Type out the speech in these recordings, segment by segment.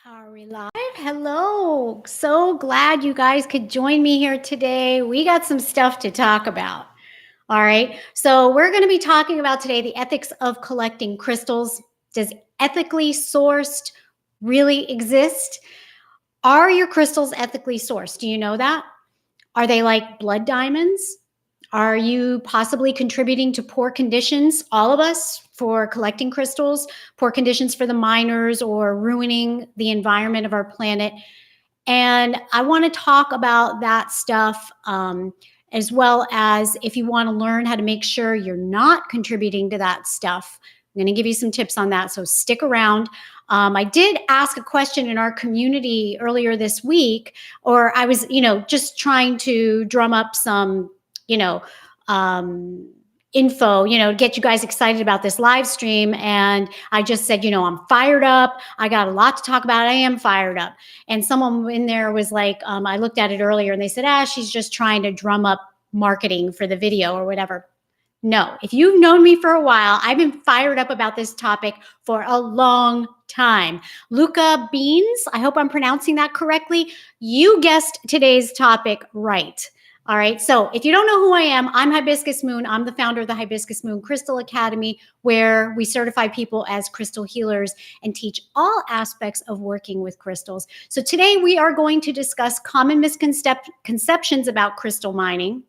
Are we live? Hello. So glad you guys could join me here today. We got some stuff to talk about. All right. So, we're going to be talking about today the ethics of collecting crystals. Does ethically sourced really exist? Are your crystals ethically sourced? Do you know that? Are they like blood diamonds? Are you possibly contributing to poor conditions, all of us, for collecting crystals, poor conditions for the miners, or ruining the environment of our planet? And I want to talk about that stuff, as well as if you want to learn how to make sure you're not contributing to that stuff. I'm going to give you some tips on that. So stick around. I did ask a question in our community earlier this week, or I was, just trying to drum up some, you know, um, info, get you guys excited about this live stream. And I just said, I'm fired up. I got a lot to talk about. I am fired up. And someone in there was like, I looked at it earlier and they said, she's just trying to drum up marketing for the video or whatever. No, if you've known me for a while, I've been fired up about this topic for a long time. Luca Beans, I hope I'm pronouncing that correctly. You guessed today's topic right. All right. So if you don't know who I am, I'm Hibiscus Moon. I'm the founder of the Hibiscus Moon Crystal Academy, where we certify people as crystal healers and teach all aspects of working with crystals. So today we are going to discuss common misconceptions about crystal mining.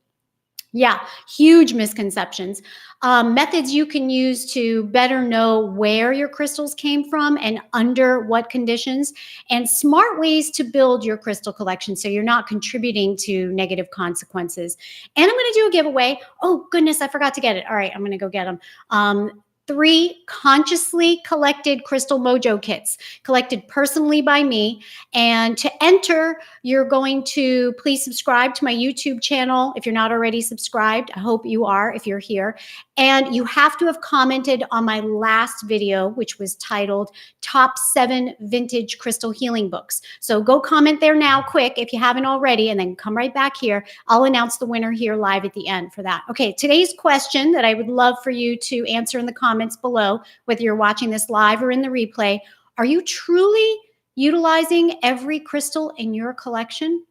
Yeah, huge misconceptions. Methods you can use to better know where your crystals came from and under what conditions, and smart ways to build your crystal collection so you're not contributing to negative consequences. And I'm going to do a giveaway. Oh, goodness, I forgot to get it. All right, I'm going to go get them. 3 consciously collected crystal mojo kits collected personally by me. And to enter, you're going to please subscribe to my YouTube channel if you're not already subscribed. I hope you are if you're here. And you have to have commented on my last video, which was titled Top 7 Vintage Crystal Healing Books. So go comment there now quick if you haven't already, and then come right back here. I'll announce the winner here live at the end for that. Okay, today's question that I would love for you to answer in the comments below, whether you're watching this live or in the replay: are you truly utilizing every crystal in your collection,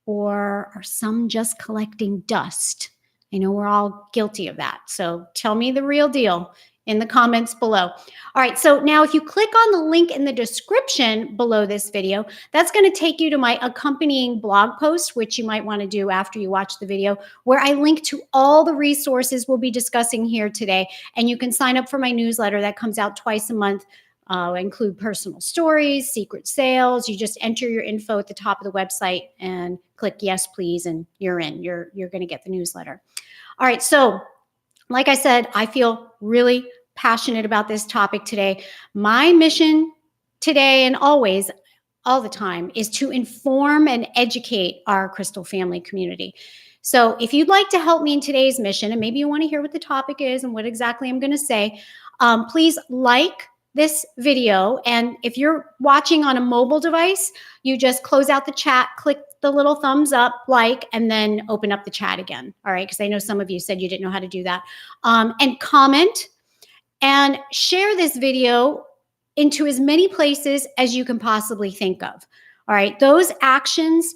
or are some just collecting dust? I know we're all guilty of that. So tell me the real deal in the comments below. All right, so now if you click on the link in the description below this video, that's going to take you to my accompanying blog post, which you might want to do after you watch the video, where I link to all the resources we'll be discussing here today. And you can sign up for my newsletter that comes out twice a month. Include personal stories, secret sales. You just enter your info at the top of the website and click yes, please, and you're in. You're going to get the newsletter. All right. So, like I said, I feel really passionate about this topic today. My mission today and always, all the time, is to inform and educate our crystal family community. So if you'd like to help me in today's mission, and maybe you want to hear what the topic is and what exactly I'm going to say, please like this video. And if you're watching on a mobile device, you just close out the chat, click the little thumbs up, like, and then open up the chat again. All right. Because I know some of you said you didn't know how to do that. And comment and share this video into as many places as you can possibly think of. All right. Those actions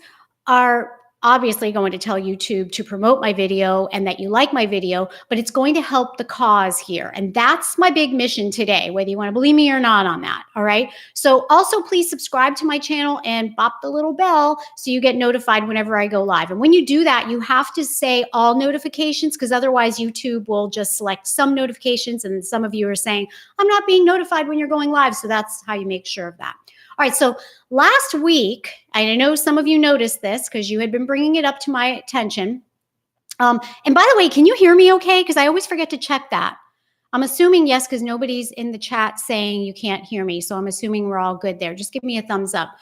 are obviously going to tell YouTube to promote my video and that you like my video, but it's going to help the cause here. And that's my big mission today, whether you want to believe me or not on that. All right. So also please subscribe to my channel and bop the little bell so you get notified whenever I go live. And when you do that, you have to say all notifications, because otherwise YouTube will just select some notifications. And some of you are saying, I'm not being notified when you're going live. So that's how you make sure of that. All right, so last week, I know some of you noticed this because you had been bringing it up to my attention. And by the way, can you hear me okay? Because I always forget to check that. I'm assuming yes, because nobody's in the chat saying you can't hear me. So I'm assuming we're all good there. Just give me a thumbs up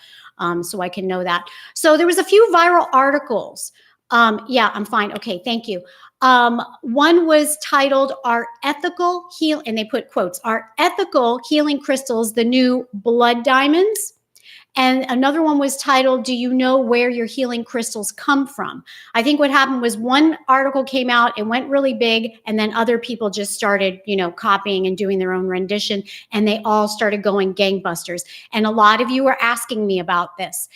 so I can know that. So there was a few viral articles. Yeah, I'm fine. Okay, thank you. One was titled, and they put quotes, "Are ethical healing crystals the new blood diamonds?" And another one was titled, "Do you know where your healing crystals come from?" I think what happened was one article came out, it went really big, and then other people just started, copying and doing their own rendition, and they all started going gangbusters. And a lot of you are asking me about this.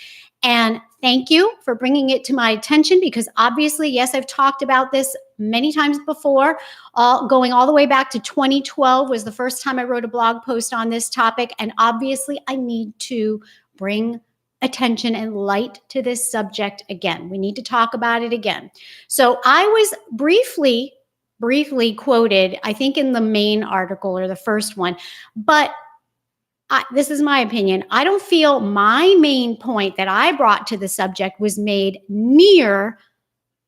And thank you for bringing it to my attention, because obviously, yes, I've talked about this many times before. Going all the way back to 2012 was the first time I wrote a blog post on this topic. And obviously, I need to bring attention and light to this subject again. We need to talk about it again. So I was briefly quoted, I think in the main article or the first one, but this is my opinion. I don't feel my main point that I brought to the subject was made near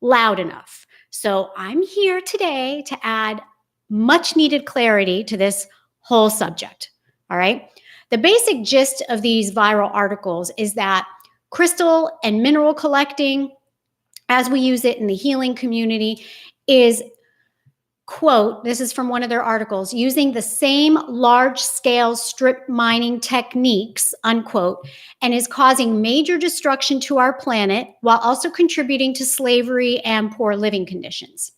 loud enough. So I'm here today to add much needed clarity to this whole subject. All right. The basic gist of these viral articles is that crystal and mineral collecting, as we use it in the healing community, is, quote, this is from one of their articles, using the same large-scale strip mining techniques, unquote, and is causing major destruction to our planet while also contributing to slavery and poor living conditions.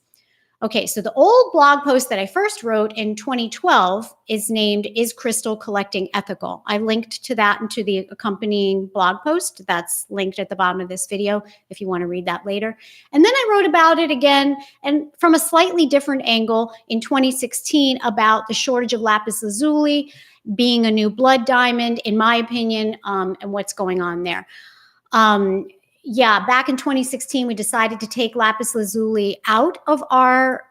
Okay, so the old blog post that I first wrote in 2012 is named, "Is Crystal Collecting Ethical?" I linked to that and to the accompanying blog post. That's linked at the bottom of this video if you want to read that later. And then I wrote about it again, and from a slightly different angle in 2016 about the shortage of lapis lazuli being a new blood diamond, in my opinion, and what's going on there. Back in 2016, we decided to take lapis lazuli out of our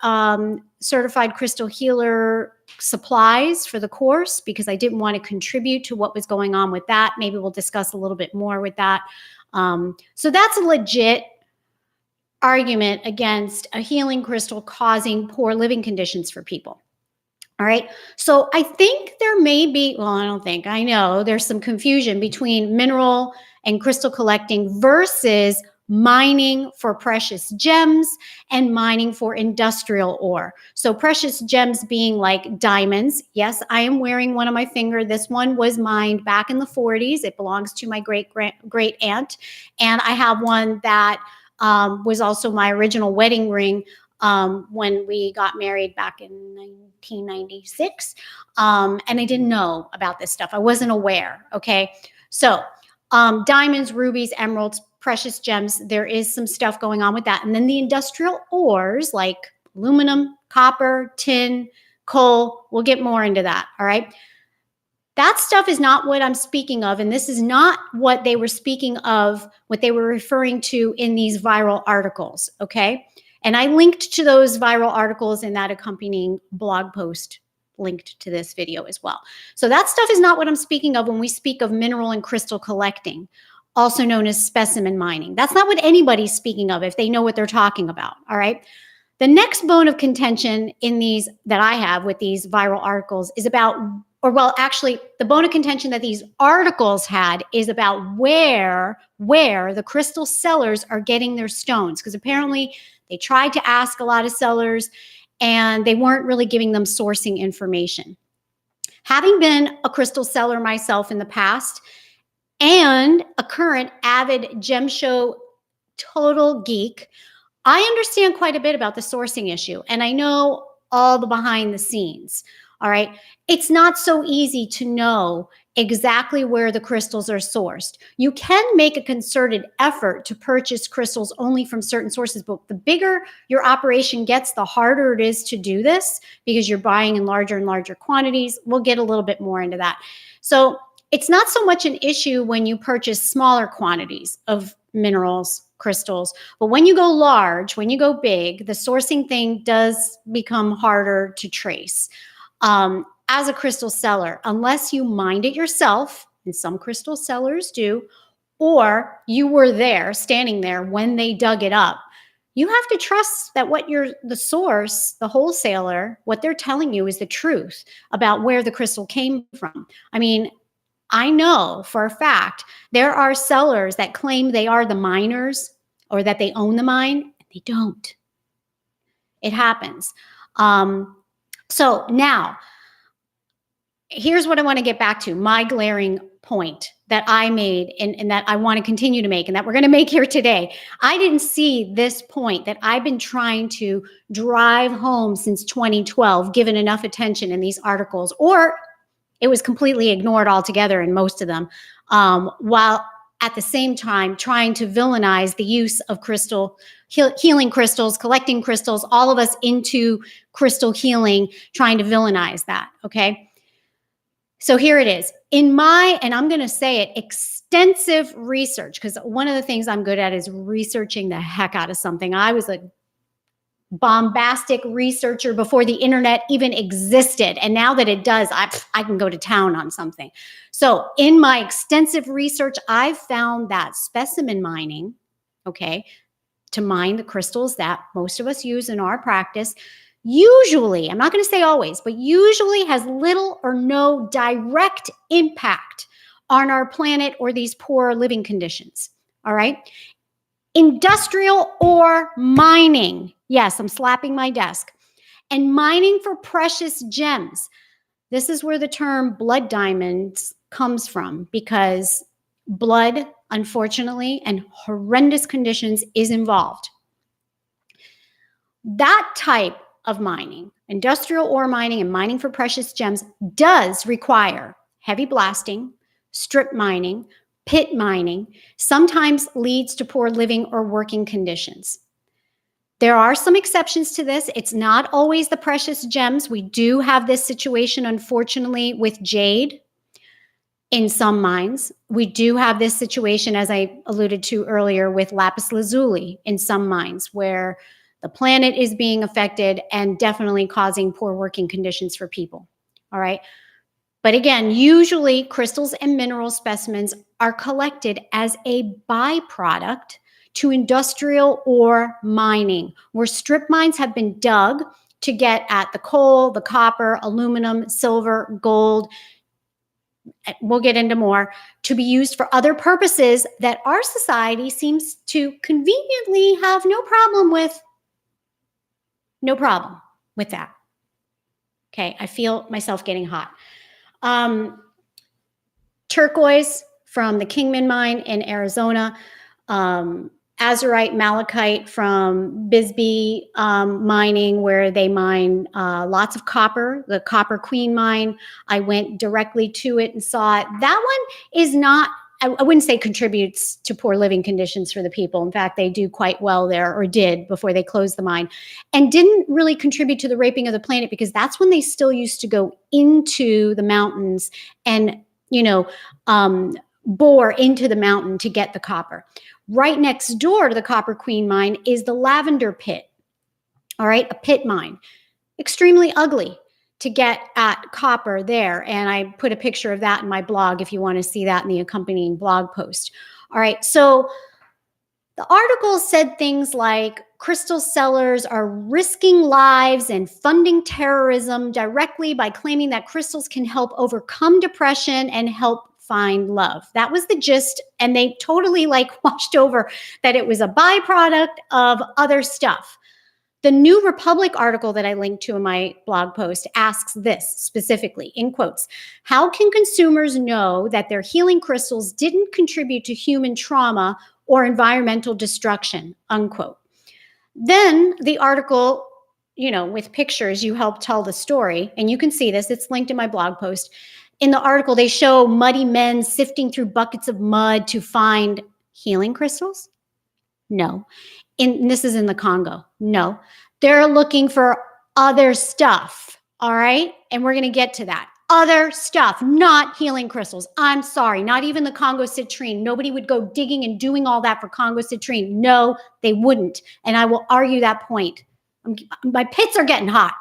certified crystal healer supplies for the course because I didn't want to contribute to what was going on with that. Maybe we'll discuss a little bit more with that. So that's a legit argument against a healing crystal causing poor living conditions for people. All right. So I think there may be, well, I don't think, I know there's some confusion between mineral and crystal collecting versus mining for precious gems and mining for industrial ore. So precious gems being like diamonds. Yes, I am wearing one on my finger. This one was mined back in the 40s. It belongs to my great aunt. And I have one that was also my original wedding ring when we got married back in 1996. And I didn't know about this stuff. I wasn't aware. Okay. So diamonds, rubies, emeralds, precious gems, there is some stuff going on with that. And then the industrial ores like aluminum, copper, tin, coal, we'll get more into that. All right. That stuff is not what I'm speaking of. And this is not what they were speaking of, what they were referring to in these viral articles. Okay. And I linked to those viral articles in that accompanying blog post linked to this video as well. So that stuff is not what I'm speaking of when we speak of mineral and crystal collecting, also known as specimen mining. That's not what anybody's speaking of if they know what they're talking about. All right. The next bone of contention in these that I have with these viral articles is about, or well, actually, the bone of contention that these articles had is about where the crystal sellers are getting their stones. Because apparently they tried to ask a lot of sellers and they weren't really giving them sourcing information. Having been a crystal seller myself in the past and a current avid gem show total geek, I understand quite a bit about the sourcing issue, and I know all the behind the scenes. All right. It's not so easy to know exactly where the crystals are sourced. You can make a concerted effort to purchase crystals only from certain sources, but the bigger your operation gets, the harder it is to do this because you're buying in larger and larger quantities. We'll get a little bit more into that. So it's not so much an issue when you purchase smaller quantities of minerals, crystals, but when you go large, when you go big, the sourcing thing does become harder to trace. As a crystal seller, unless you mined it yourself, and some crystal sellers do, or you were there, standing there when they dug it up, you have to trust that the source, the wholesaler, what they're telling you is the truth about where the crystal came from. I mean, I know for a fact there are sellers that claim they are the miners or that they own the mine, and they don't. It happens. So now, here's what I want to get back to, my glaring point that I made and that I want to continue to make and that we're going to make here today. I didn't see this point that I've been trying to drive home since 2012, given enough attention in these articles, or it was completely ignored altogether in most of them, while at the same time trying to villainize the use of healing crystals, collecting crystals, all of us into crystal healing, trying to villainize that, okay? So here it is. In my, and I'm going to say it, extensive research, because one of the things I'm good at is researching the heck out of something. I was a bombastic researcher before the internet even existed. And now that it does, I can go to town on something. So in my extensive research, I've found that specimen mining, okay, to mine the crystals that most of us use in our practice, usually, I'm not going to say always, but usually has little or no direct impact on our planet or these poor living conditions. All right. Industrial or mining. Yes, I'm slapping my desk. And mining for precious gems. This is where the term blood diamonds comes from, because blood, unfortunately, and horrendous conditions is involved. That type of mining, industrial ore mining and mining for precious gems, does require heavy blasting, strip mining, pit mining, sometimes leads to poor living or working conditions. There are some exceptions to this. It's not always the precious gems. We do have this situation, unfortunately, with jade in some mines. We do have this situation, as I alluded to earlier, with lapis lazuli in some mines, where the planet is being affected and definitely causing poor working conditions for people. All right. But again, usually crystals and mineral specimens are collected as a byproduct to industrial ore mining, where strip mines have been dug to get at the coal, the copper, aluminum, silver, gold. We'll get into more, to be used for other purposes that our society seems to conveniently have no problem with. No problem with that. Okay, I feel myself getting hot. Turquoise from the Kingman mine in Arizona, azurite, malachite from Bisbee mining, where they mine lots of copper, the Copper Queen mine. I went directly to it and saw it. That one is not, I wouldn't say contributes to poor living conditions for the people. In fact, they do quite well there, or did before they closed the mine, and didn't really contribute to the raping of the planet, because that's when they still used to go into the mountains and, bore into the mountain to get the copper. Right next door to the Copper Queen mine is the Lavender Pit. All right, a pit mine. Extremely ugly to get at copper there. And I put a picture of that in my blog if you want to see that in the accompanying blog post. All right, so the article said things like crystal sellers are risking lives and funding terrorism directly by claiming that crystals can help overcome depression and help find love. That was the gist. And they totally washed over that it was a byproduct of other stuff. The New Republic article that I linked to in my blog post asks this specifically, in quotes: how can consumers know that their healing crystals didn't contribute to human trauma or environmental destruction, unquote. Then the article, with pictures, you help tell the story, and you can see this, it's linked in my blog post. In the article, they show muddy men sifting through buckets of mud to find healing crystals? No. This is in the Congo. No. They're looking for other stuff, all right? And we're going to get to that. Other stuff, not healing crystals. I'm sorry, not even the Congo citrine. Nobody would go digging and doing all that for Congo citrine. No, they wouldn't. And I will argue that point. My pits are getting hot.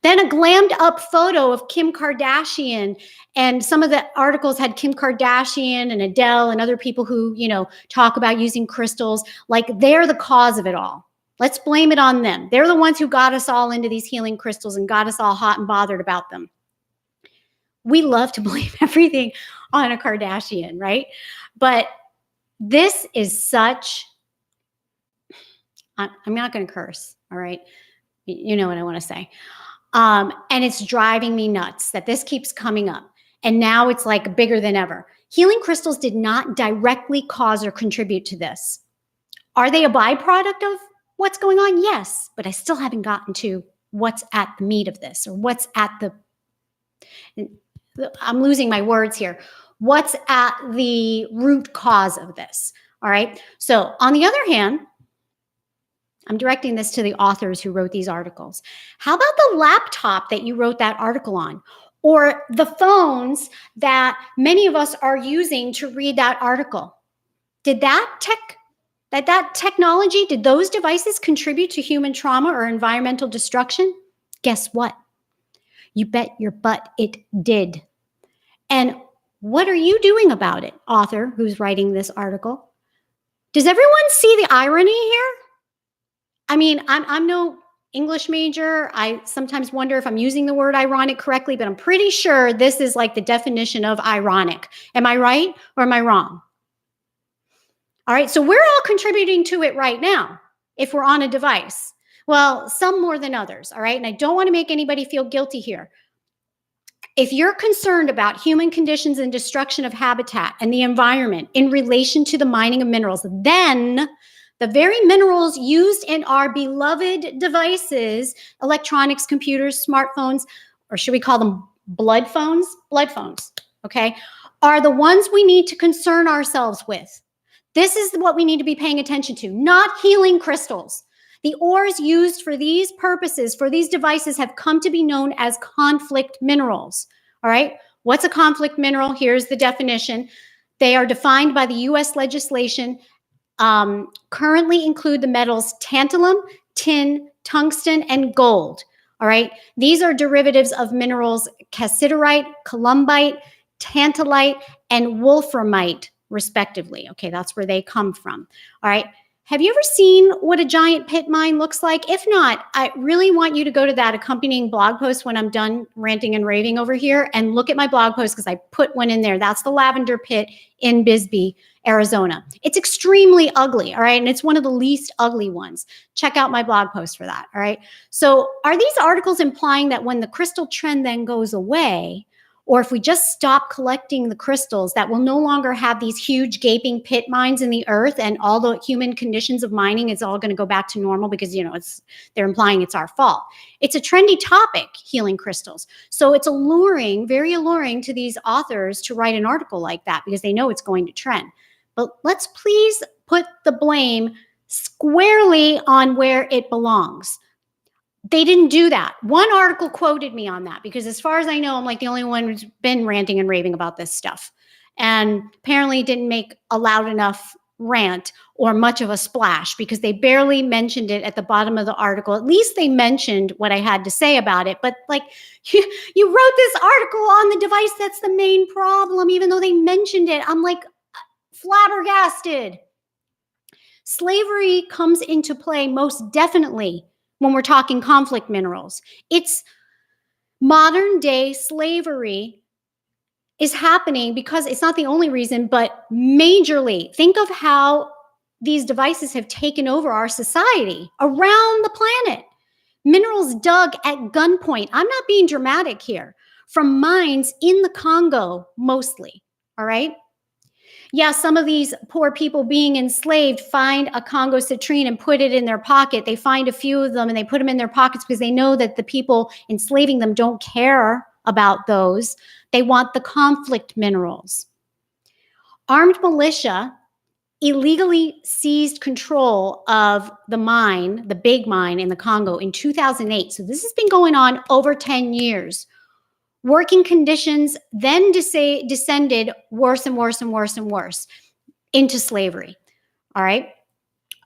Then a glammed up photo of Kim Kardashian, and some of the articles had Kim Kardashian and Adele and other people who, talk about using crystals like they're the cause of it all. Let's blame it on them. They're the ones who got us all into these healing crystals and got us all hot and bothered about them. We love to blame everything on a Kardashian, right? But this is such, I'm not going to curse, all right? You know what I want to say. And it's driving me nuts that this keeps coming up. And now it's like bigger than ever. Healing crystals did not directly cause or contribute to this. Are they a byproduct of what's going on? Yes, but I still haven't gotten to what's at the meat of this, or what's at I'm losing my words here. What's at the root cause of this? All right. So on the other hand, I'm directing this to the authors who wrote these articles. How about the laptop that you wrote that article on? Or the phones that many of us are using to read that article? Did that technology, did those devices contribute to human trauma or environmental destruction? Guess what? You bet your butt it did. And what are you doing about it, author who's writing this article? Does everyone see the irony here? I mean, I'm no English major. I sometimes wonder if I'm using the word ironic correctly, but I'm pretty sure this is like the definition of ironic. Am I right or am I wrong? All right, so we're all contributing to it right now if we're on a device. Well, some more than others, all right? And I don't want to make anybody feel guilty here. If you're concerned about human conditions and destruction of habitat and the environment in relation to the mining of minerals, then the very minerals used in our beloved devices, electronics, computers, smartphones, or should we call them blood phones? Blood phones, okay, are the ones we need to concern ourselves with. This is what we need to be paying attention to, not healing crystals. The ores used for these purposes, for these devices, have come to be known as conflict minerals. All right, what's a conflict mineral? Here's the definition. They are defined by the US legislation, currently include the metals tantalum, tin, tungsten, and gold. All right, these are derivatives of minerals cassiterite, columbite, tantalite, and wolframite, respectively. Okay, that's where they come from. All right. Have you ever seen what a giant pit mine looks like? If not, I really want you to go to that accompanying blog post when I'm done ranting and raving over here and look at my blog post because I put one in there. That's the lavender pit in Bisbee, Arizona. It's extremely ugly, all right? And it's one of the least ugly ones. Check out my blog post for that, all right? So are these articles implying that when the crystal trend then goes away, or if we just stop collecting the crystals, that we'll no longer have these huge gaping pit mines in the earth and all the human conditions of mining is all going to go back to normal because, you know, they're implying it's our fault. It's a trendy topic, healing crystals. So it's alluring, very alluring to these authors to write an article like that because they know it's going to trend. But let's please put the blame squarely on where it belongs. They didn't do that. One article quoted me on that because as far as I know, I'm like the only one who's been ranting and raving about this stuff. And apparently didn't make a loud enough rant or much of a splash because they barely mentioned it at the bottom of the article. At least they mentioned what I had to say about it. But like you wrote this article on the device, that's the main problem, even though they mentioned it. I'm like flabbergasted. Slavery comes into play most definitely when we're talking conflict minerals. It's modern day slavery is happening because it's not the only reason, but majorly. Think of how these devices have taken over our society around the planet. Minerals dug at gunpoint. I'm not being dramatic here. From mines in the Congo, mostly. All right? Yeah, some of these poor people being enslaved find a Congo citrine and put it in their pocket. They find a few of them and they put them in their pockets because they know that the people enslaving them don't care about those. They want the conflict minerals. Armed militia illegally seized control of the mine, the big mine in the Congo in 2008. So this has been going on over 10 years. Working conditions then descended worse and worse and worse and worse into slavery. All right.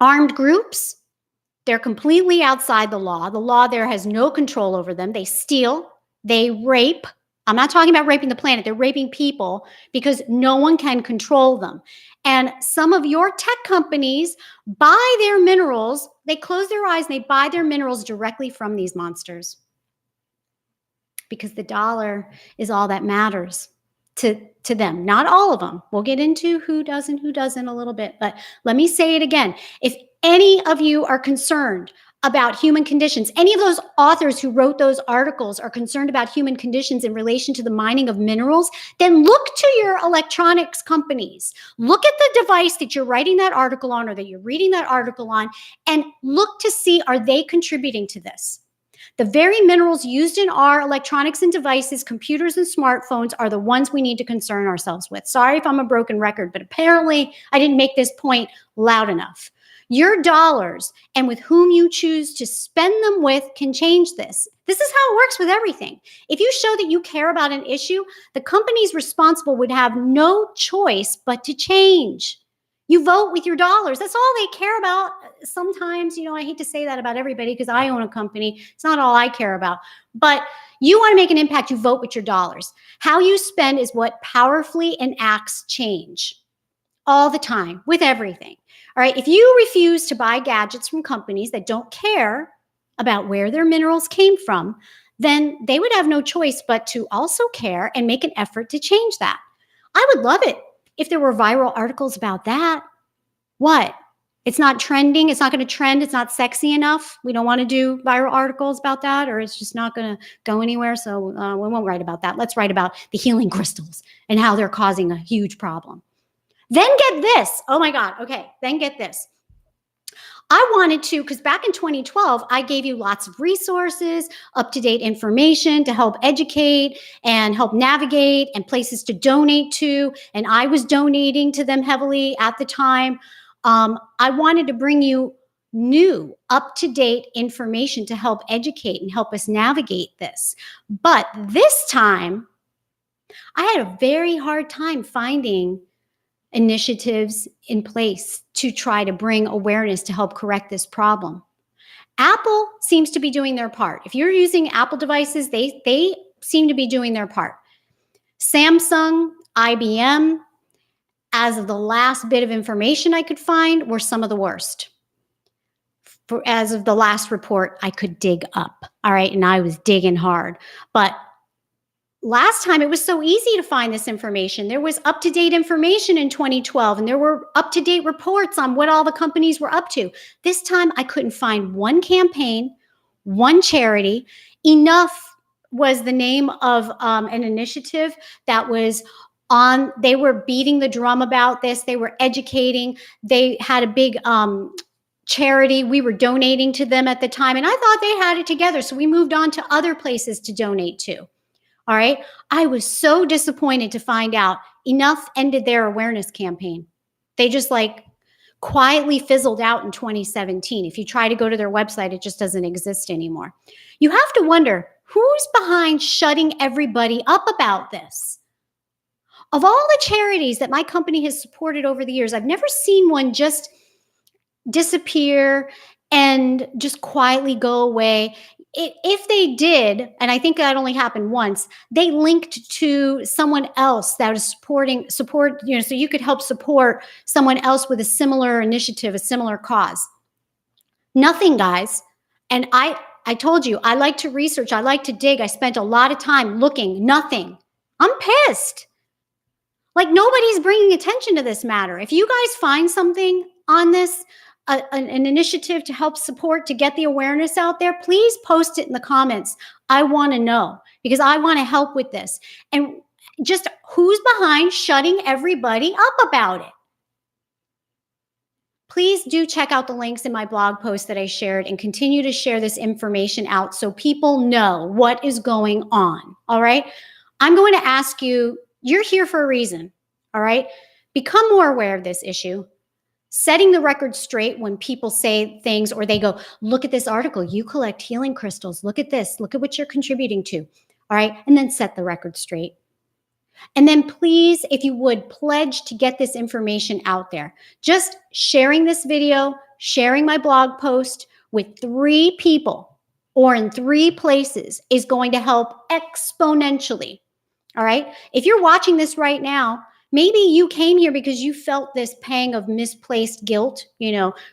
Armed groups, they're completely outside the law. The law there has no control over them. They steal, they rape. I'm not talking about raping the planet. They're raping people because no one can control them. And some of your tech companies buy their minerals. They close their eyes and they buy their minerals directly from these monsters. Because the dollar is all that matters to them. Not all of them. We'll get into who doesn't a little bit. But let me say it again. If any of you are concerned about human conditions, any of those authors who wrote those articles are concerned about human conditions in relation to the mining of minerals, then look to your electronics companies. Look at the device that you're writing that article on or that you're reading that article on, and look to see, are they contributing to this? The very minerals used in our electronics and devices, computers and smartphones, are the ones we need to concern ourselves with. Sorry if I'm a broken record, but apparently I didn't make this point loud enough. Your dollars and with whom you choose to spend them with can change this. This is how it works with everything. If you show that you care about an issue, the companies responsible would have no choice but to change. You vote with your dollars. That's all they care about. Sometimes, I hate to say that about everybody because I own a company. It's not all I care about. But you want to make an impact, you vote with your dollars. How you spend is what powerfully enacts change all the time with everything. All right. If you refuse to buy gadgets from companies that don't care about where their minerals came from, then they would have no choice but to also care and make an effort to change that. I would love it if there were viral articles about that. What? It's not trending. It's not going to trend. It's not sexy enough. We don't want to do viral articles about that, or it's just not going to go anywhere. So we won't write about that. Let's write about the healing crystals and how they're causing a huge problem. Then get this. Oh my God. Okay. Then get this. I wanted to, because back in 2012, I gave you lots of resources, up-to-date information to help educate and help navigate and places to donate to. And I was donating to them heavily at the time. I wanted to bring you new, up-to-date information to help educate and help us navigate this. But this time, I had a very hard time finding initiatives in place to try to bring awareness to help correct this problem. Apple seems to be doing their part. If you're using Apple devices, they seem to be doing their part. Samsung, IBM, as of the last bit of information I could find, were some of the worst. As of the last report I could dig up. All right, and I was digging hard. But last time, it was so easy to find this information. There was up-to-date information in 2012, and there were up-to-date reports on what all the companies were up to. This time, I couldn't find one campaign, one charity. Enough was the name of an initiative that was on. They were beating the drum about this. They were educating. They had a big charity. We were donating to them at the time, and I thought they had it together. So we moved on to other places to donate to. All right. I was so disappointed to find out Enough ended their awareness campaign. They just quietly fizzled out in 2017. If you try to go to their website, it just doesn't exist anymore. You have to wonder, who's behind shutting everybody up about this? Of all the charities that my company has supported over the years, I've never seen one just disappear and just quietly go away. If they did, and I think that only happened once, they linked to someone else that was support, so you could help support someone else with a similar initiative, a similar cause. Nothing, guys. And I told you, I like to research, I like to dig. I spent a lot of time looking, nothing. I'm pissed. Nobody's bringing attention to this matter. If you guys find something on this, an initiative to help support, to get the awareness out there, please post it in the comments. I want to know, because I want to help with this. And just who's behind shutting everybody up about it? Please do check out the links in my blog post that I shared and continue to share this information out so people know what is going on. All right. I'm going to ask you, you're here for a reason. All right. Become more aware of this issue. Setting the record straight when people say things or they go, look at this article, you collect healing crystals, look at this, look at what you're contributing to, all right? And then set the record straight. And then please, if you would, pledge to get this information out there. Just sharing this video, sharing my blog post with 3 people or in 3 places is going to help exponentially, all right? If you're watching this right now, maybe you came here because you felt this pang of misplaced guilt.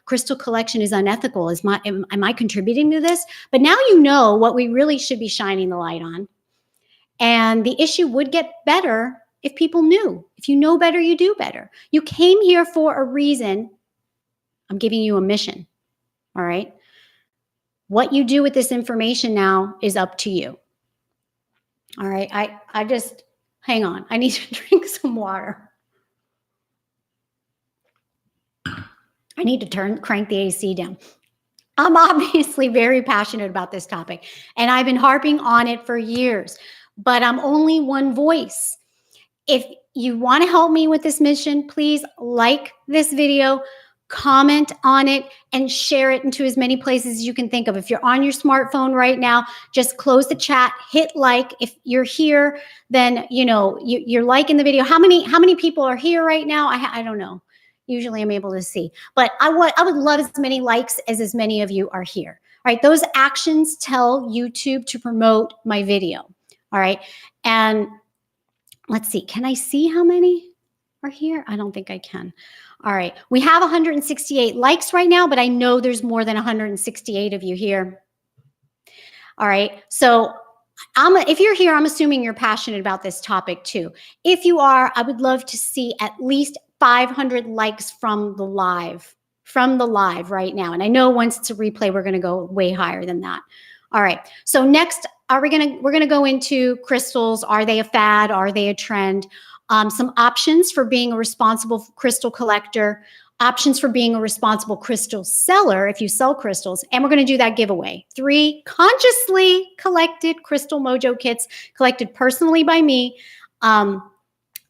Crystal collection is unethical. Am I contributing to this? But now you know what we really should be shining the light on. And the issue would get better if people knew. If you know better, you do better. You came here for a reason. I'm giving you a mission. All right. What you do with this information now is up to you. All right. I just, hang on. I need to drink some water. I need to crank the AC down. I'm obviously very passionate about this topic, and I've been harping on it for years, but I'm only one voice. If you want to help me with this mission, please like this video, comment on it, and share it into as many places as you can think of. If you're on your smartphone right now, just close the chat, hit like. If you're here, then you're liking the video. How many people are here right now? I don't know. Usually I'm able to see, but I would love as many likes as many of you are here. All right, those actions tell YouTube to promote my video. All right, and let's see. Can I see how many are here? I don't think I can. All right, we have 168 likes right now, but I know there's more than 168 of you here. All right, so if you're here, I'm assuming you're passionate about this topic too. If you are, I would love to see at least 500 likes from the live right now. And I know once it's a replay, we're going to go way higher than that. All right. So next, we're going to go into crystals. Are they a fad? Are they a trend? Some options for being a responsible crystal collector, options for being a responsible crystal seller if you sell crystals. And we're going to do that giveaway. 3 consciously collected Crystal Mojo kits collected personally by me.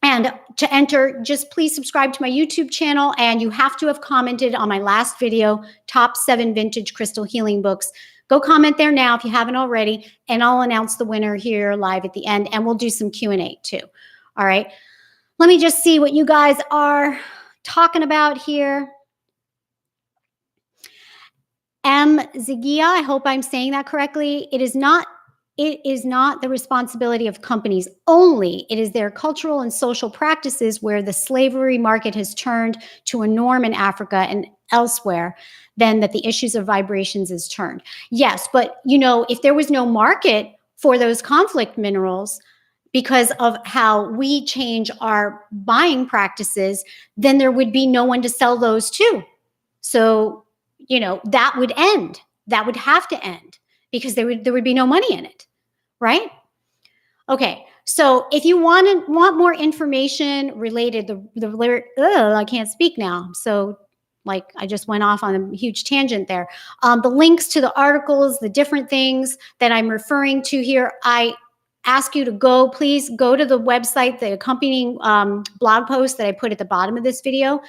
And to enter, just please subscribe to my YouTube channel, and you have to have commented on my last video, top 7 vintage crystal healing books. Go comment there now if you haven't already, and I'll announce the winner here live at the end, and we'll do some Q&A too. All right. Let me just see what you guys are talking about here. M. Zagia, I hope I'm saying that correctly. It is not the responsibility of companies only. It is their cultural and social practices where the slavery market has turned to a norm in Africa and elsewhere, then that the issues of vibrations is turned. Yes, but if there was no market for those conflict minerals because of how we change our buying practices, then there would be no one to sell those to. So, that would end. That would have to end because there would be no money in it, right? Okay, so if you want more information related, I can't speak now. So I just went off on a huge tangent there. The links to the articles, the different things that I'm referring to here, I ask you to please go to the website, the accompanying blog post that I put at the bottom of this video.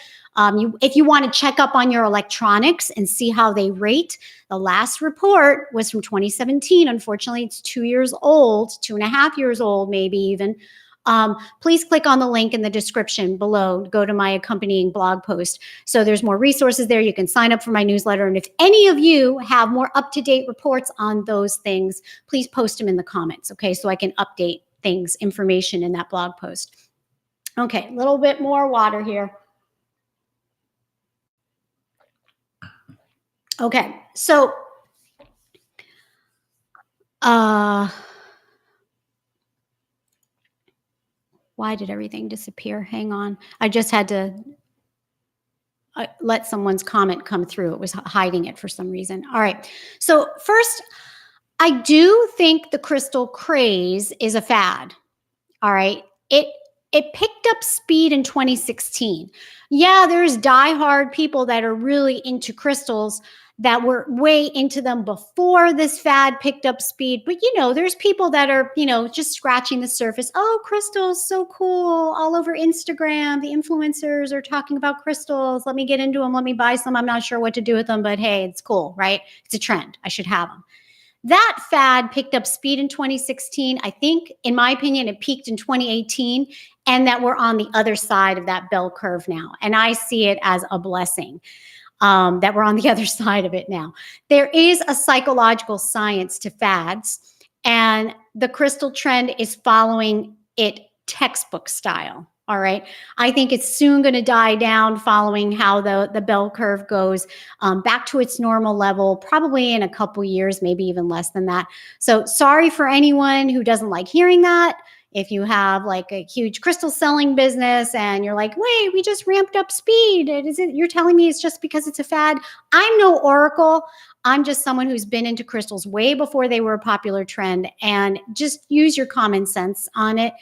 If you want to check up on your electronics and see how they rate, the last report was from 2017. Unfortunately, it's 2 years old, 2.5 years old, maybe even. Please click on the link in the description below. Go to my accompanying blog post. So there's more resources there. You can sign up for my newsletter. And if any of you have more up-to-date reports on those things, please post them in the comments, okay? So I can update information in that blog post. Okay, a little bit more water here. Okay, so why did everything disappear? Hang on. I just had to let someone's comment come through. It was hiding it for some reason. All right. So first, I do think the crystal craze is a fad. All right. It picked up speed in 2016. Yeah, there's diehard people that are really into crystals that were way into them before this fad picked up speed. But, there's people that are, just scratching the surface. Oh, crystals, so cool. All over Instagram, the influencers are talking about crystals. Let me get into them. Let me buy some. I'm not sure what to do with them, but hey, it's cool, right? It's a trend. I should have them. That fad picked up speed in 2016. I think, in my opinion, it peaked in 2018, and that we're on the other side of that bell curve now. And I see it as a blessing. That we're on the other side of it now. There is a psychological science to fads, and the crystal trend is following it textbook style. All right. I think it's soon going to die down following how the bell curve goes back to its normal level, probably in a couple years, maybe even less than that. So sorry for anyone who doesn't like hearing that. If you have like a huge crystal selling business and you're like, wait, we just ramped up speed. You're telling me it's just because it's a fad? I'm no oracle. I'm just someone who's been into crystals way before they were a popular trend, and just use your common sense on it.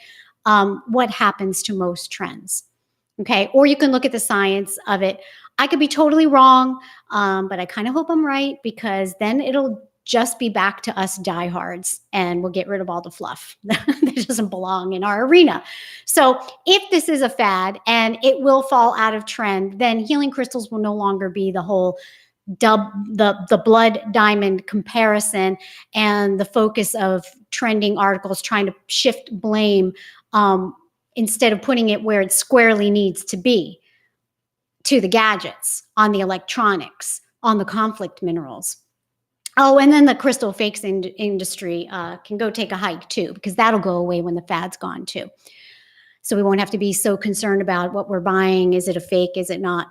What happens to most trends? Okay. Or you can look at the science of it. I could be totally wrong, but I kind of hope I'm right, because then it'll just be back to us diehards and we'll get rid of all the fluff that doesn't belong in our arena. So if this is a fad and it will fall out of trend, then healing crystals will no longer be the whole the blood diamond comparison and the focus of trending articles trying to shift blame, instead of putting it where it squarely needs to be, to the gadgets, on the electronics, on the conflict minerals. Oh, and then the crystal fakes industry can go take a hike too, because that'll go away when the fad's gone too. So we won't have to be so concerned about what we're buying. Is it a fake? Is it not?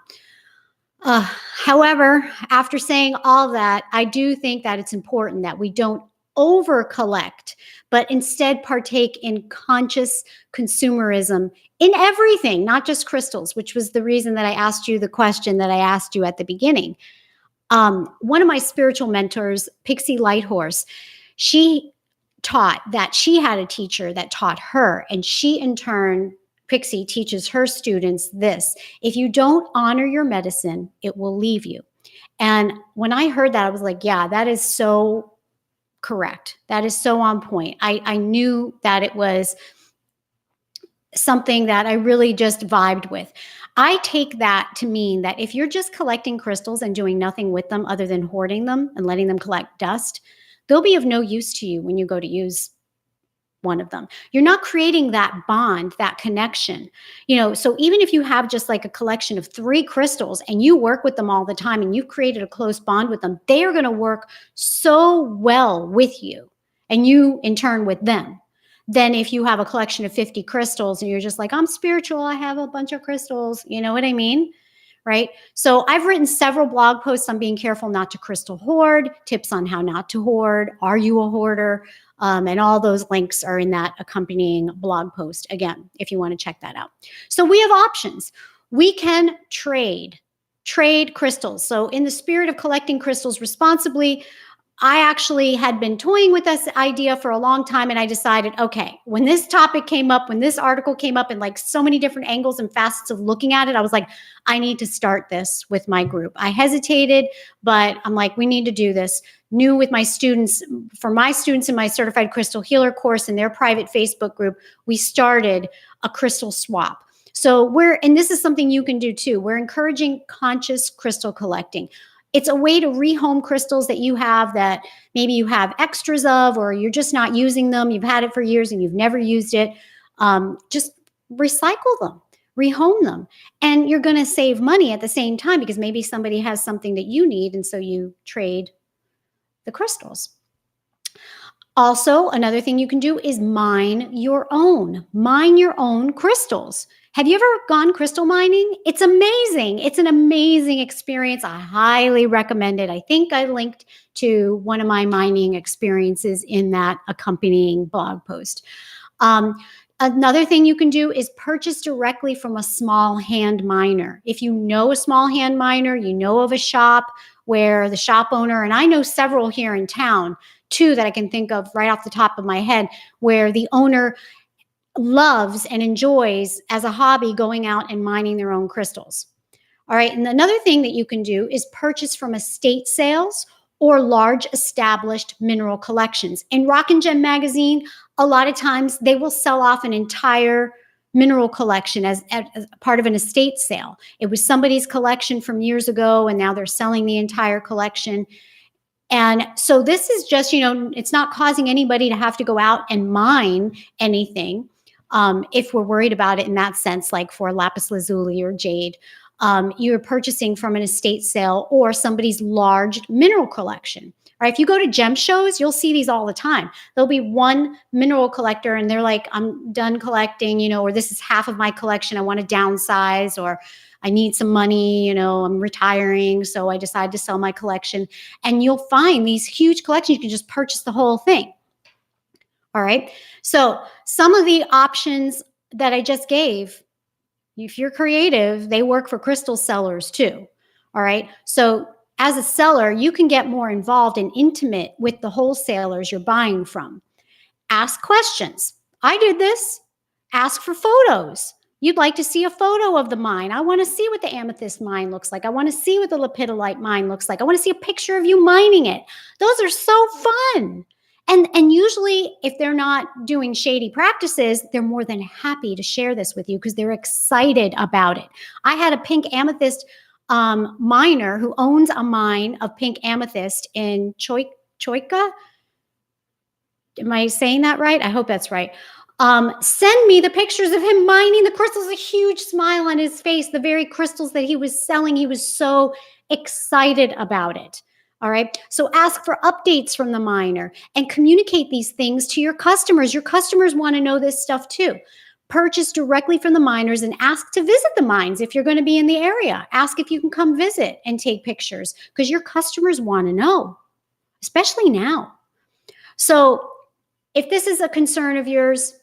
However, after saying all that, I do think that it's important that we don't over collect, but instead partake in conscious consumerism in everything, not just crystals, which was the reason that I asked you the question that I asked you at the beginning. One of my spiritual mentors, Pixie Lighthorse, she taught that she had a teacher that taught her, and she in turn, Pixie teaches her students this: if you don't honor your medicine, it will leave you. And when I heard that, I was like, yeah, that is so correct. That is so on point. I knew that it was something that I really just vibed with. I take that to mean that if you're just collecting crystals and doing nothing with them other than hoarding them and letting them collect dust, they'll be of no use to you when you go to use one of them. You're not creating that bond, that connection. So even if you have just like a collection of 3 crystals and you work with them all the time and you've created a close bond with them, they are going to work so well with you, and you in turn with them. Then if you have a collection of 50 crystals and you're just like, I'm spiritual, I have a bunch of crystals, you know what I mean? Right? So I've written several blog posts on being careful not to crystal hoard, tips on how not to hoard, are you a hoarder? And all those links are in that accompanying blog post, again, if you want to check that out. So we have options. We can trade crystals. So in the spirit of collecting crystals responsibly, I actually had been toying with this idea for a long time, and I decided, okay, when this topic came up, when this article came up in like so many different angles and facets of looking at it, I was like, I need to start this with my group. I hesitated, but I'm like, we need to do this. New with my students, for my students in my Certified Crystal Healer course in their private Facebook group, we started a crystal swap. So and this is something you can do too. We're encouraging conscious crystal collecting. It's a way to rehome crystals that you have that maybe you have extras of, or you're just not using them. You've had it for years and you've never used it. Just recycle them, rehome them. And you're going to save money at the same time, because maybe somebody has something that you need, and so you trade the crystals. Also, another thing you can do is mine your own crystals. Have you ever gone crystal mining? It's amazing. It's an amazing experience. I highly recommend it. I think I linked to one of my mining experiences in that accompanying blog post. Another thing you can do is purchase directly from a small hand miner. If you know a small hand miner, you know of a shop where the shop owner, and I know several here in town too that I can think of right off the top of my head, where the owner loves and enjoys as a hobby going out and mining their own crystals. All right. And another thing that you can do is purchase from estate sales or large established mineral collections. In Rock and Gem magazine, a lot of times they will sell off an entire mineral collection as part of an estate sale. It was somebody's collection from years ago, and now they're selling the entire collection. And so this is just, it's not causing anybody to have to go out and mine anything. If we're worried about it in that sense, like for lapis lazuli or jade, you're purchasing from an estate sale or somebody's large mineral collection. Right? If you go to gem shows, you'll see these all the time. There'll be one mineral collector and they're like, I'm done collecting, or this is half of my collection. I want to downsize, or I need some money, I'm retiring, so I decided to sell my collection. And you'll find these huge collections. You can just purchase the whole thing. All right. So some of the options that I just gave, if you're creative, they work for crystal sellers too. All right. So as a seller, you can get more involved and intimate with the wholesalers you're buying from. Ask questions. I did this. Ask for photos. You'd like to see a photo of the mine. I want to see what the amethyst mine looks like. I want to see what the lepidolite mine looks like. I want to see a picture of you mining it. Those are so fun. And usually, if they're not doing shady practices, they're more than happy to share this with you because they're excited about it. I had a pink amethyst miner who owns a mine of pink amethyst in Choika. Am I saying that right? I hope that's right. Send me the pictures of him mining the crystals, a huge smile on his face, the very crystals that he was selling. He was so excited about it. All right. So ask for updates from the miner and communicate these things to your customers. Your customers want to know this stuff too. Purchase directly from the miners and ask to visit the mines if you're going to be in the area. Ask if you can come visit and take pictures because your customers want to know, especially now. So if this is a concern of yours,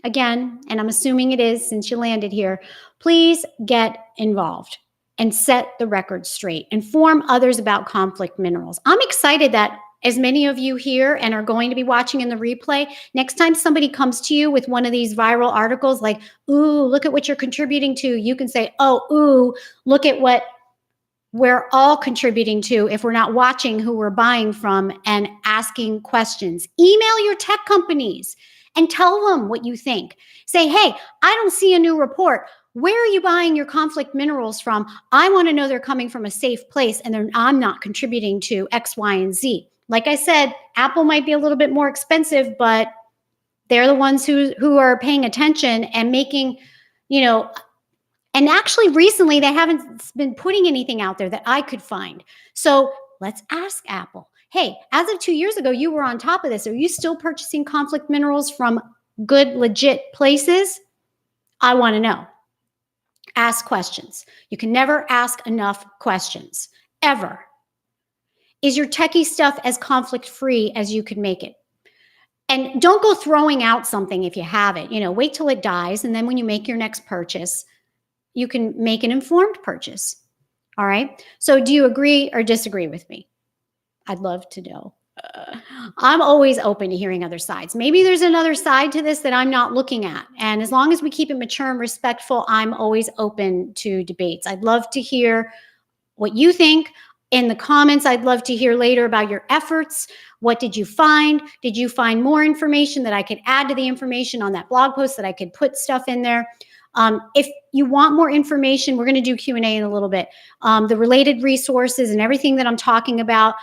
again, and I'm assuming it is since you landed here, please get involved and set the record straight. Inform others about conflict minerals. I'm excited that as many of you here and are going to be watching in the replay, next time somebody comes to you with one of these viral articles like, ooh, look at what you're contributing to, you can say, oh, ooh, look at what we're all contributing to if we're not watching who we're buying from and asking questions. Email your tech companies and tell them what you think. Say, hey, I don't see a new report. Where are you buying your conflict minerals from? I want to know they're coming from a safe place and I'm not contributing to X, Y, and Z. Like I said, Apple might be a little bit more expensive, but they're the ones who are paying attention and making, and actually recently they haven't been putting anything out there that I could find. So let's ask Apple. Hey, as of 2 years ago, you were on top of this. Are you still purchasing conflict minerals from good, legit places? I want to know. Ask questions. You can never ask enough questions, ever. Is your techie stuff as conflict-free as you could make it? And don't go throwing out something if you have it. Wait till it dies, and then when you make your next purchase, you can make an informed purchase. All right. So do you agree or disagree with me? I'd love to know. I'm always open to hearing other sides. Maybe there's another side to this that I'm not looking at. And as long as we keep it mature and respectful, I'm always open to debates. I'd love to hear what you think. In the comments, I'd love to hear later about your efforts. What did you find? Did you find more information that I could add to the information on that blog post that I could put stuff in there? If you want more information, we're going to do Q&A in a little bit. The related resources and everything that I'm talking about.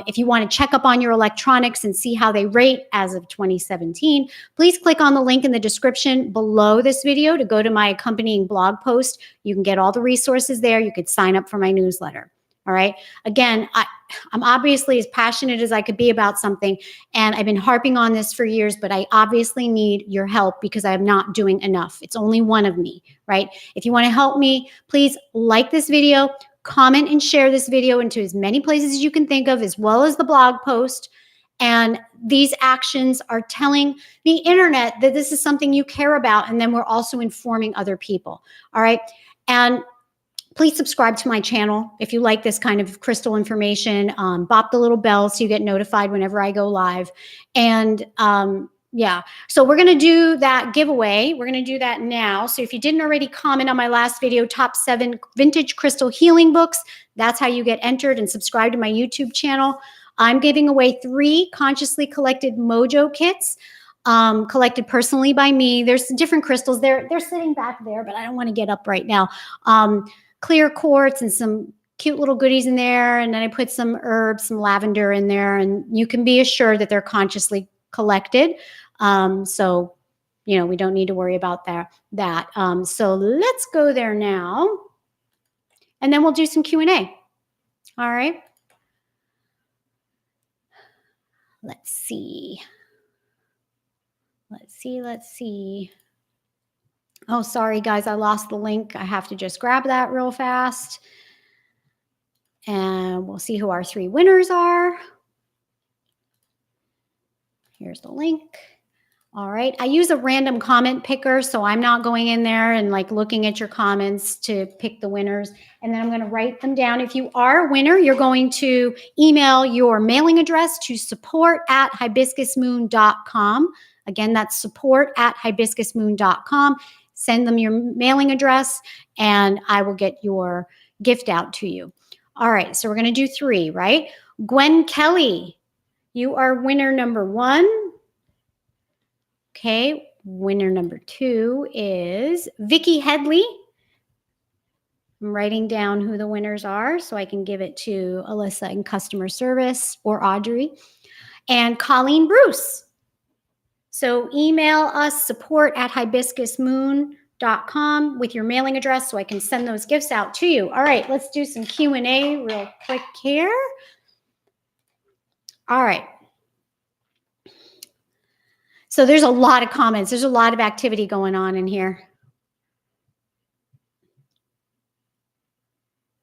If you want to check up on your electronics and see how they rate as of 2017, please click on the link in the description below this video to go to my accompanying blog post. You can get all the resources there. You could sign up for my newsletter. All right. Again, I'm obviously as passionate as I could be about something, and I've been harping on this for years, but I obviously need your help because I'm not doing enough. It's only one of me, right? If you want to help me, please like this video, comment and share this video into as many places as you can think of, as well as the blog post. And these actions are telling the internet that this is something you care about, and then we're also informing other people. All right. And please subscribe to my channel if you like this kind of crystal information. Bop the little bell so you get notified whenever I go live. And yeah, so we're going to do that giveaway. We're going to do that now. So if you didn't already comment on my last video, top 7 vintage crystal healing books, that's how you get entered, and subscribe to my YouTube channel. I'm giving away 3 consciously collected mojo kits. Collected personally by me. There's different crystals. They're sitting back there, but I don't want to get up right now. Clear quartz and some cute little goodies in there. And then I put some herbs, some lavender in there, and you can be assured that they're consciously collected. So, we don't need to worry about that. So let's go there now, and then we'll do some Q&A. All right. Let's see. Oh, sorry, guys. I lost the link. I have to just grab that real fast. And we'll see who our 3 winners are. Here's the link. All right. I use a random comment picker, so I'm not going in there and like looking at your comments to pick the winners. And then I'm going to write them down. If you are a winner, you're going to email your mailing address to support@hibiscusmoon.com. Again, that's support@hibiscusmoon.com. Send them your mailing address and I will get your gift out to you. All right. So we're going to do 3, right? Gwen Kelly, you are winner number 1. Okay, winner number 2 is Vicki Headley. I'm writing down who the winners are so I can give it to Alyssa in customer service or Audrey. And Colleen Bruce. So email us support@hibiscusmoon.com with your mailing address so I can send those gifts out to you. All right, let's do some Q&A real quick here. All right. So there's a lot of comments. There's a lot of activity going on in here.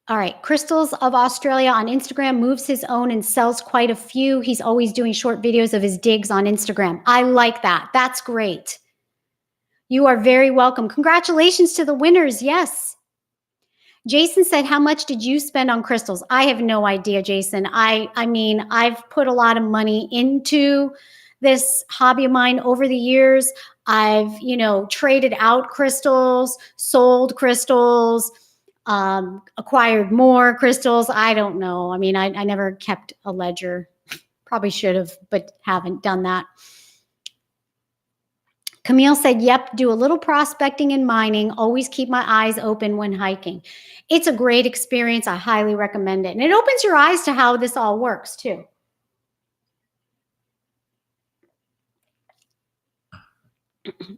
All right. Crystals of Australia on Instagram moves his own and sells quite a few. He's always doing short videos of his digs on Instagram. I like that. That's great. You are very welcome. Congratulations to the winners. Yes. Jason said, how much did you spend on crystals? I have no idea, Jason. I mean, I've put a lot of money into this hobby of mine over the years. I've, traded out crystals, sold crystals, acquired more crystals. I don't know. I mean, I never kept a ledger. Probably should have, but haven't done that. Camille said, yep, do a little prospecting and mining. Always keep my eyes open when hiking. It's a great experience. I highly recommend it. And it opens your eyes to how this all works too.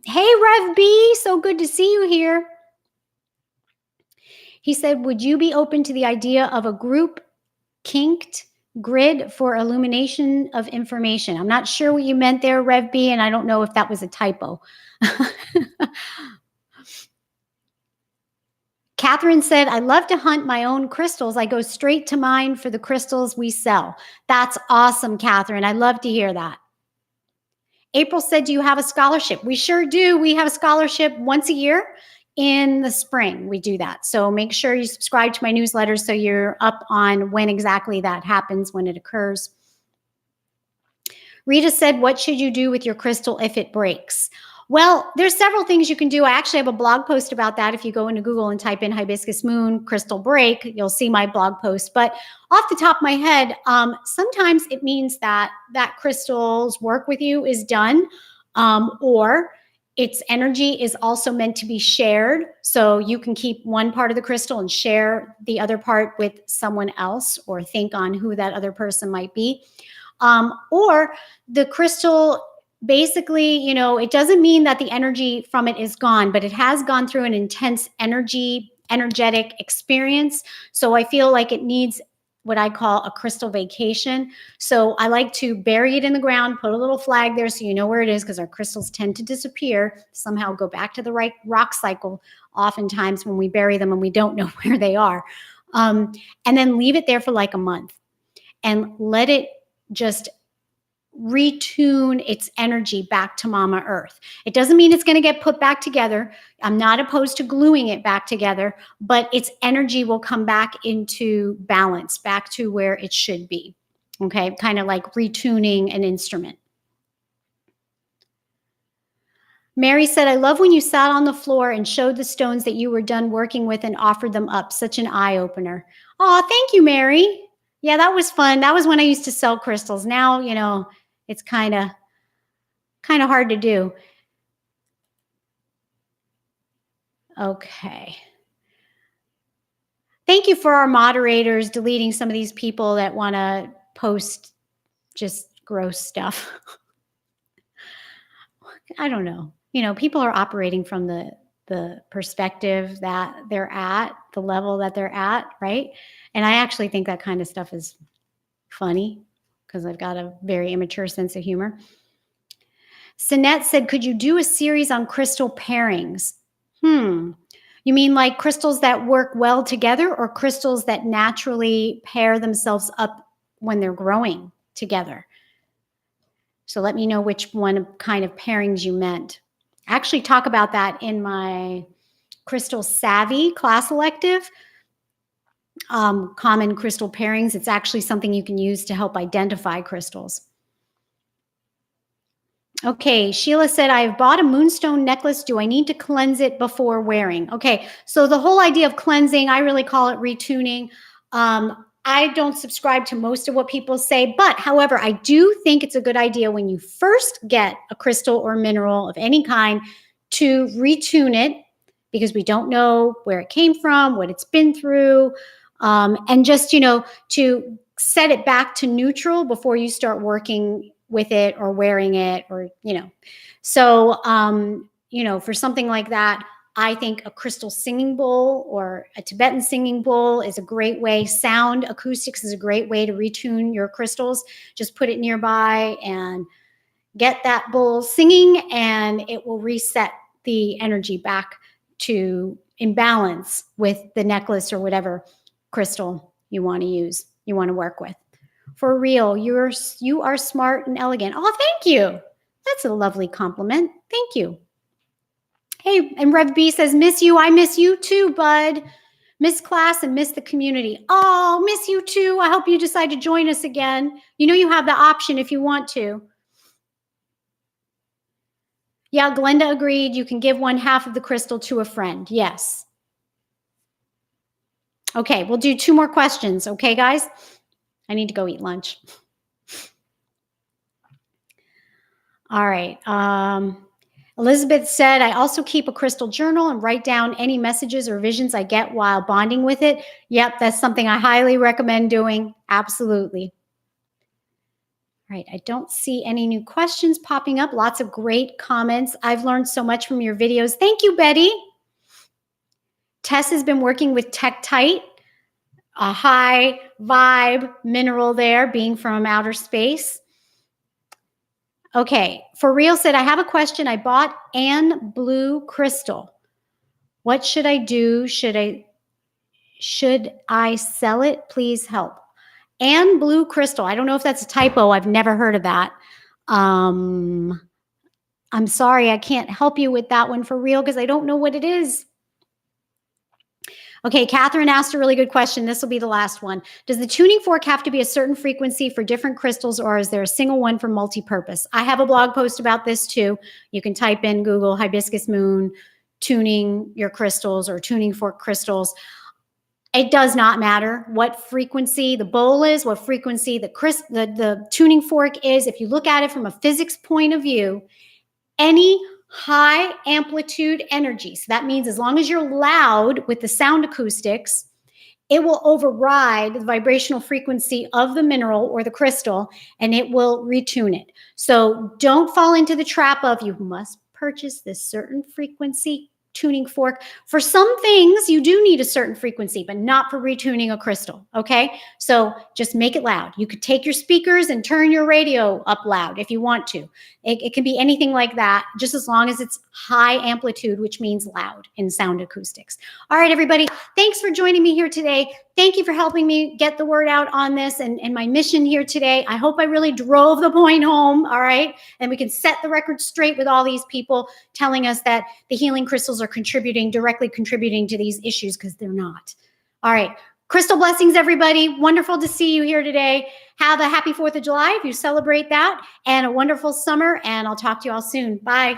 Hey, Rev B, so good to see you here. He said, would you be open to the idea of a group kinked grid for illumination of information? I'm not sure what you meant there, Rev B, and I don't know if that was a typo. Catherine said, I love to hunt my own crystals. I go straight to mine for the crystals we sell. That's awesome, Catherine. I'd love to hear that. April said, do you have a scholarship? We sure do. We have a scholarship once a year in the spring. We do that. So make sure you subscribe to my newsletter so you're up on when exactly that happens, when it occurs. Rita said, what should you do with your crystal if it breaks? Well, there's several things you can do. I actually have a blog post about that. If you go into Google and type in hibiscus moon crystal break, you'll see my blog post. But off the top of my head, sometimes it means that that crystal's work with you is done, or its energy is also meant to be shared. So you can keep one part of the crystal and share the other part with someone else, or think on who that other person might be. Or the crystal, basically, it doesn't mean that the energy from it is gone, but it has gone through an intense energetic experience. So I feel like it needs what I call a crystal vacation. So I like to bury it in the ground, put a little flag there so you know where it is, because our crystals tend to disappear, somehow go back to the right rock cycle oftentimes when we bury them and we don't know where they are. And then leave it there for like a month and let it just retune its energy back to Mama Earth. It doesn't mean it's going to get put back together. I'm not opposed to gluing it back together, but its energy will come back into balance, back to where it should be. Okay, kind of like retuning an instrument. Mary said, I love when you sat on the floor and showed the stones that you were done working with and offered them up. Such an eye-opener. Oh, thank you, Mary. Yeah, that was fun. That was when I used to sell crystals. Now, it's kind of hard to do. Okay. Thank you for our moderators deleting some of these people that want to post just gross stuff. I don't know. People are operating from the perspective that they're at, the level that they're at, right? And I actually think that kind of stuff is funny because I've got a very immature sense of humor. Sinette said, could you do a series on crystal pairings? You mean like crystals that work well together, or crystals that naturally pair themselves up when they're growing together? So let me know which one kind of pairings you meant. I actually talk about that in my Crystal Savvy class elective, common crystal pairings. It's actually something you can use to help identify crystals. Okay, Sheila said, I've bought a Moonstone necklace. Do I need to cleanse it before wearing? Okay, so the whole idea of cleansing, I really call it retuning. I don't subscribe to most of what people say, but however, I do think it's a good idea when you first get a crystal or mineral of any kind to retune it, because we don't know where it came from, what it's been through, and just, to set it back to neutral before you start working with it or wearing it, or, So, for something like that, I think a crystal singing bowl or a Tibetan singing bowl is a great way. Sound acoustics is a great way to retune your crystals. Just put it nearby and get that bowl singing, and it will reset the energy back to in balance with the necklace or whatever crystal you want to use, you want to work with. For real, you are smart and elegant. Oh, thank you. That's a lovely compliment. Thank you. Hey, and Rev B says, miss you. I miss you too, bud. Miss class and miss the community. Oh, miss you too. I hope you decide to join us again. You have the option if you want to. Yeah, Glenda agreed. You can give 1/2 of the crystal to a friend. Yes. Okay, we'll do 2 more questions. Okay, guys? I need to go eat lunch. All right. Elizabeth said, I also keep a crystal journal and write down any messages or visions I get while bonding with it. Yep, that's something I highly recommend doing. Absolutely. All right, I don't see any new questions popping up. Lots of great comments. I've learned so much from your videos. Thank you, Betty. Tess has been working with Tektite, a high vibe mineral there, being from outer space. Okay, For Real said, I have a question. I bought Anne Blue Crystal. What should I do? Should I sell it? Please help. Anne Blue Crystal. I don't know if that's a typo. I've never heard of that. I'm sorry, I can't help you with that one, For Real, because I don't know what it is. Okay, Catherine asked a really good question. This will be the last one. Does the tuning fork have to be a certain frequency for different crystals, or is there a single one for multi-purpose? I have a blog post about this too. You can type in Google hibiscus moon, tuning your crystals, or tuning fork crystals. It does not matter what frequency the bowl is, what frequency the tuning fork is. If you look at it from a physics point of view, any high amplitude energy, so that means as long as you're loud with the sound acoustics, it will override the vibrational frequency of the mineral or the crystal, and it will retune it. So don't fall into the trap of you must purchase this certain frequency tuning fork. For some things, you do need a certain frequency, but not for retuning a crystal, okay? So just make it loud. You could take your speakers and turn your radio up loud if you want to. It can be anything like that, just as long as it's high amplitude, which means loud in sound acoustics. All right, everybody, thanks for joining me here today. Thank you for helping me get the word out on this and my mission here today. I hope I really drove the point home, all right? And we can set the record straight with all these people telling us that the healing crystals are directly contributing to these issues, because they're not. All right. Crystal blessings, everybody. Wonderful to see you here today. Have a happy 4th of July if you celebrate that, and a wonderful summer, and I'll talk to you all soon. Bye.